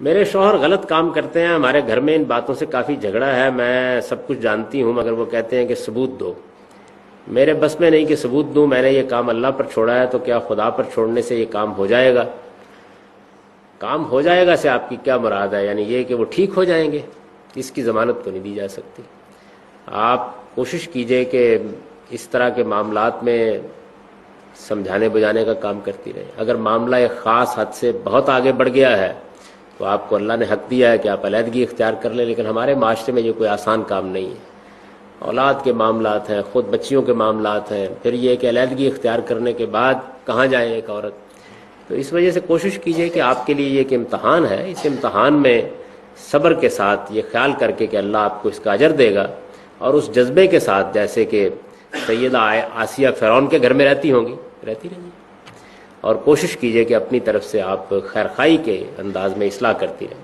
میرے شوہر غلط کام کرتے ہیں، ہمارے گھر میں ان باتوں سے کافی جھگڑا ہے، میں سب کچھ جانتی ہوں مگر وہ کہتے ہیں کہ ثبوت دو۔ میرے بس میں نہیں کہ ثبوت دوں، میں نے یہ کام اللہ پر چھوڑا ہے، تو کیا خدا پر چھوڑنے سے یہ کام ہو جائے گا؟ کام ہو جائے گا سے آپ کی کیا مراد ہے؟ یعنی یہ کہ وہ ٹھیک ہو جائیں گے؟ اس کی ضمانت تو نہیں دی جا سکتی۔ آپ کوشش کیجئے کہ اس طرح کے معاملات میں سمجھانے بجانے کا کام کرتی رہے۔ اگر معاملہ ایک خاص حد سے بہت آگے بڑھ گیا ہے تو آپ کو اللہ نے حق دیا ہے کہ آپ علیحدگی اختیار کر لیں، لیکن ہمارے معاشرے میں یہ کوئی آسان کام نہیں ہے۔ اولاد کے معاملات ہیں، خود بچیوں کے معاملات ہیں، پھر یہ کہ علیحدگی اختیار کرنے کے بعد کہاں جائے ایک عورت۔ تو اس وجہ سے کوشش کیجئے کہ آپ کے لیے یہ ایک امتحان ہے، اس امتحان میں صبر کے ساتھ یہ خیال کر کے کہ اللہ آپ کو اس کا اجر دے گا، اور اس جذبے کے ساتھ جیسے کہ سیدہ آسیہ فرعون کے گھر میں رہتی ہوں گی، رہتی رہیے، اور کوشش کیجئے کہ اپنی طرف سے آپ خیرخواہی کے انداز میں اصلاح کرتی رہیں۔